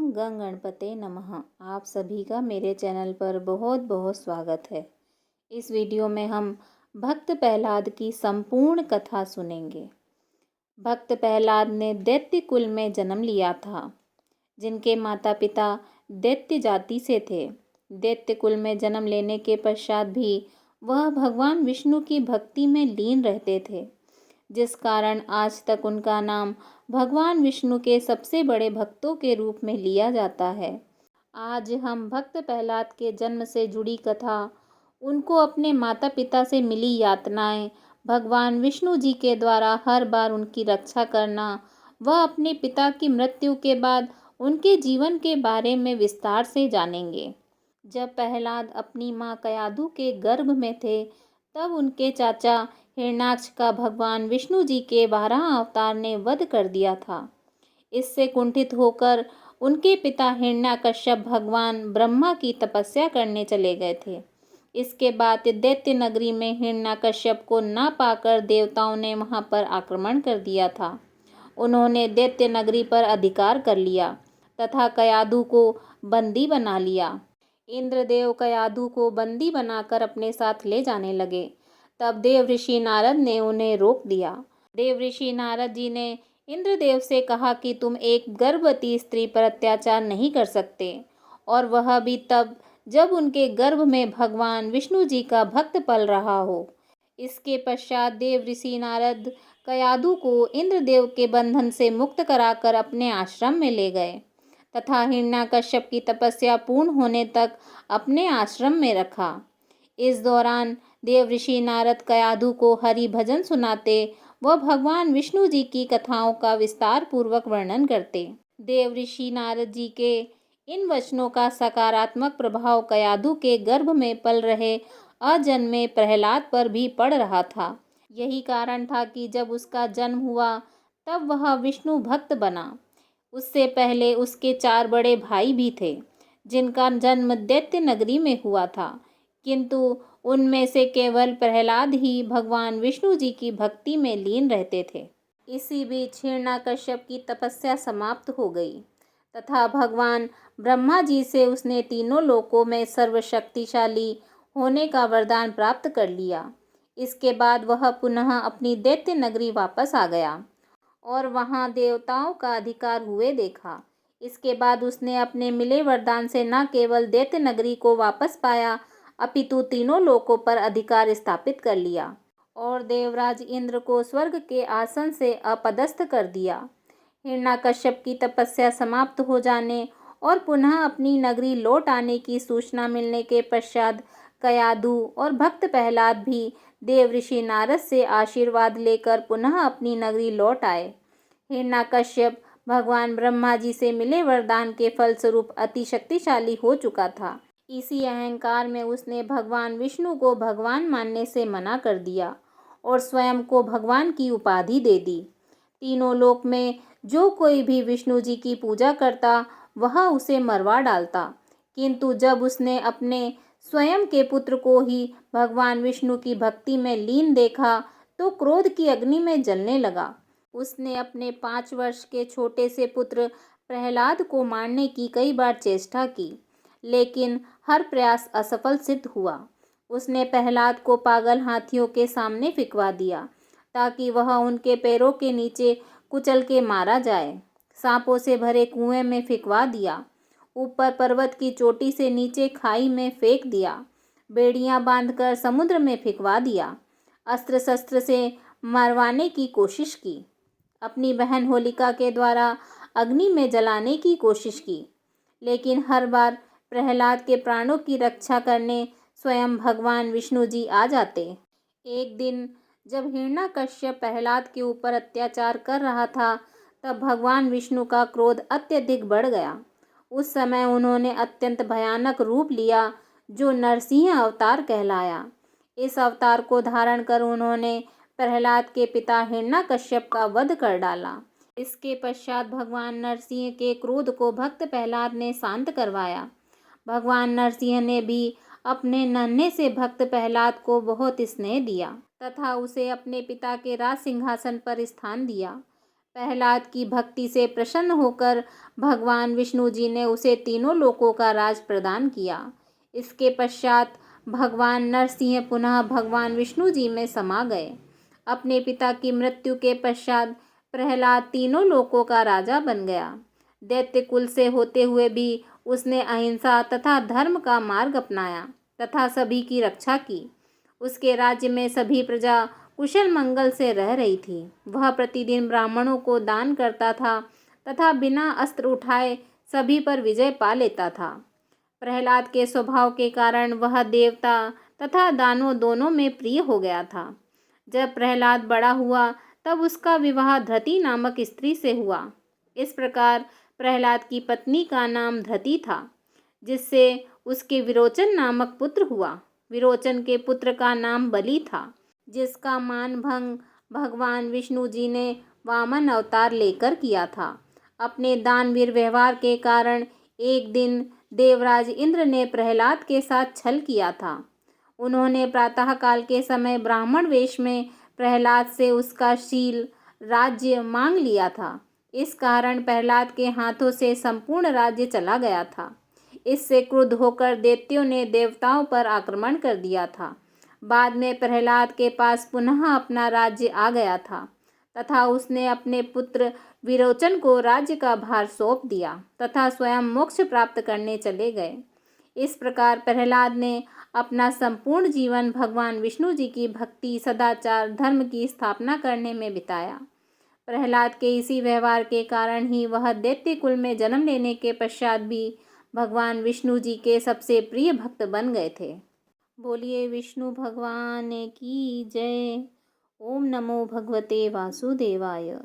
गं गणपते नमः। आप सभी का मेरे चैनल पर बहुत बहुत स्वागत है। इस वीडियो में हम भक्त प्रहलाद की संपूर्ण कथा सुनेंगे। भक्त प्रहलाद ने दैत्य कुल में जन्म लिया था, जिनके माता पिता दैत्य जाति से थे। दैत्य कुल में जन्म लेने के पश्चात भी वह भगवान विष्णु की भक्ति में लीन रहते थे, जिस कारण आज तक उनका नाम भगवान विष्णु के सबसे बड़े भक्तों के रूप में लिया जाता है। आज हम भक्त प्रहलाद के जन्म से जुड़ी कथा, उनको अपने माता पिता से मिली यातनाएं, भगवान विष्णु जी के द्वारा हर बार उनकी रक्षा करना, वह अपने पिता की मृत्यु के बाद उनके जीवन के बारे में विस्तार से जानेंगे। जब प्रहलाद अपनी माँ कयाधु के गर्भ में थे, तब उनके चाचा हिरण्याक्ष का भगवान विष्णु जी के 12 अवतार ने वध कर दिया था। इससे कुंठित होकर उनके पिता हिरण्याकश्यप भगवान ब्रह्मा की तपस्या करने चले गए थे। इसके बाद दैत्य नगरी में हिरण्याकश्यप को ना पाकर देवताओं ने वहां पर आक्रमण कर दिया था। उन्होंने दैत्य नगरी पर अधिकार कर लिया तथा कयाधु को बंदी बना लिया। इंद्रदेव कयाधु को बंदी बनाकर अपने साथ ले जाने लगे। तब देव ऋषि नारद ने उन्हें रोक दिया। देव ऋषि नारद जी ने इंद्रदेव से कहा कि तुम एक गर्भवती स्त्री पर अत्याचार नहीं कर सकते, और वह भी तब जब उनके गर्भ में भगवान विष्णु जी का भक्त पल रहा हो। इसके पश्चात देव ऋषि नारद कयाधु को इंद्रदेव के बंधन से मुक्त कराकर अपने आश्रम में ले गए तथा हिरण्याकश्यप की तपस्या पूर्ण होने तक अपने आश्रम में रखा। इस दौरान देव ऋषि नारद कयाधु को हरि भजन सुनाते व भगवान विष्णु जी की कथाओं का विस्तार पूर्वक वर्णन करते। देव ऋषि नारद जी के इन वचनों का सकारात्मक प्रभाव कयाधु के गर्भ में पल रहे अजन्मे प्रहलाद पर भी पड़ रहा था। यही कारण था कि जब उसका जन्म हुआ तब वह विष्णु भक्त बना। उससे पहले उसके 4 बड़े भाई भी थे, जिनका जन्म दैत्य नगरी में हुआ था, किंतु उनमें से केवल प्रहलाद ही भगवान विष्णु जी की भक्ति में लीन रहते थे। इसी बीच हिरण्याकश्यप की तपस्या समाप्त हो गई तथा भगवान ब्रह्मा जी से उसने तीनों लोकों में सर्वशक्तिशाली होने का वरदान प्राप्त कर लिया। इसके बाद वह पुनः अपनी दैत्य नगरी वापस आ गया और वहां देवताओं का अधिकार हुए देखा। इसके बाद उसने अपने मिले वरदान से न केवल दैत्य नगरी को वापस पाया, अपितु तीनों लोकों पर अधिकार स्थापित कर लिया और देवराज इंद्र को स्वर्ग के आसन से अपदस्थ कर दिया। हिरण्याकश्यप की तपस्या समाप्त हो जाने और पुनः अपनी नगरी लौट आने की सूचना मिलने के पश्चात कयाधु और भक्त प्रहलाद भी देव ऋषि नारद से आशीर्वाद लेकर पुनः अपनी नगरी लौट आए। हिरण्याकश्यप भगवान ब्रह्मा जी से मिले वरदान के फलस्वरूप अति शक्तिशाली हो चुका था। इसी अहंकार में उसने भगवान विष्णु को भगवान मानने से मना कर दिया और स्वयं को भगवान की उपाधि दे दी। तीनों लोक में जो कोई भी विष्णु जी की पूजा करता वह उसे मरवा डालता, किंतु जब उसने अपने स्वयं के पुत्र को ही भगवान विष्णु की भक्ति में लीन देखा तो क्रोध की अग्नि में जलने लगा। उसने अपने 5 वर्ष के छोटे से पुत्र प्रहलाद को मारने की कई बार चेष्टा की, लेकिन हर प्रयास असफल सिद्ध हुआ। उसने प्रहलाद को पागल हाथियों के सामने फिकवा दिया ताकि वह उनके पैरों के नीचे कुचल के मारा जाए। सांपों से भरे कुएं में फिकवा दिया, ऊपर पर्वत की चोटी से नीचे खाई में फेंक दिया, बेड़ियां बांधकर समुद्र में फिकवा दिया, अस्त्र शस्त्र से मरवाने की कोशिश की, अपनी बहन होलिका के द्वारा अग्नि में जलाने की कोशिश की, लेकिन हर बार प्रहलाद के प्राणों की रक्षा करने स्वयं भगवान विष्णु जी आ जाते। एक दिन जब हिरण्याकश्यप प्रहलाद के ऊपर अत्याचार कर रहा था, तब भगवान विष्णु का क्रोध अत्यधिक बढ़ गया। उस समय उन्होंने अत्यंत भयानक रूप लिया, जो नरसिंह अवतार कहलाया। इस अवतार को धारण कर उन्होंने प्रहलाद के पिता हिरण्याकश्यप का वध कर डाला। इसके पश्चात भगवान नरसिंह के क्रोध को भक्त प्रहलाद ने शांत करवाया। भगवान नरसिंह ने भी अपने नन्हे से भक्त प्रहलाद को बहुत स्नेह दिया तथा उसे अपने पिता के राज सिंहासन पर स्थान दिया। प्रहलाद की भक्ति से प्रसन्न होकर भगवान विष्णु जी ने उसे तीनों लोकों का राज प्रदान किया। इसके पश्चात भगवान नरसिंह पुनः भगवान विष्णु जी में समा गए। अपने पिता की मृत्यु के पश्चात प्रहलाद तीनों लोकों का राजा बन गया। दैत्य कुल से होते हुए भी उसने अहिंसा तथा धर्म का मार्ग अपनाया तथा सभी की रक्षा की। उसके राज्य में सभी प्रजा कुशल मंगल से रह रही थी। वह प्रतिदिन ब्राह्मणों को दान करता था तथा बिना अस्त्र उठाए सभी पर विजय पा लेता था। प्रहलाद के स्वभाव के कारण वह देवता तथा दानव दोनों में प्रिय हो गया था। जब प्रहलाद बड़ा हुआ तब उसका विवाह धृति नामक स्त्री से हुआ। इस प्रकार प्रहलाद की पत्नी का नाम धृति था, जिससे उसके विरोचन नामक पुत्र हुआ। विरोचन के पुत्र का नाम बलि था, जिसका मान भंग भगवान विष्णु जी ने वामन अवतार लेकर किया था। अपने दानवीर व्यवहार के कारण एक दिन देवराज इंद्र ने प्रहलाद के साथ छल किया था। उन्होंने प्रातःकाल के समय ब्राह्मण वेश में प्रहलाद से उसका शील राज्य मांग लिया था। इस कारण प्रहलाद के हाथों से संपूर्ण राज्य चला गया था। इससे क्रुद्ध होकर दैत्यों ने देवताओं पर आक्रमण कर दिया था। बाद में प्रहलाद के पास पुनः अपना राज्य आ गया था तथा उसने अपने पुत्र विरोचन को राज्य का भार सौंप दिया तथा स्वयं मोक्ष प्राप्त करने चले गए। इस प्रकार प्रहलाद ने अपना संपूर्ण जीवन भगवान विष्णु जी की भक्ति, सदाचार, धर्म की स्थापना करने में बिताया। प्रहलाद के इसी व्यवहार के कारण ही वह दैत्य कुल में जन्म लेने के पश्चात भी भगवान विष्णु जी के सबसे प्रिय भक्त बन गए थे। बोलिए विष्णु भगवान की जय। ओम नमो भगवते वासुदेवाय।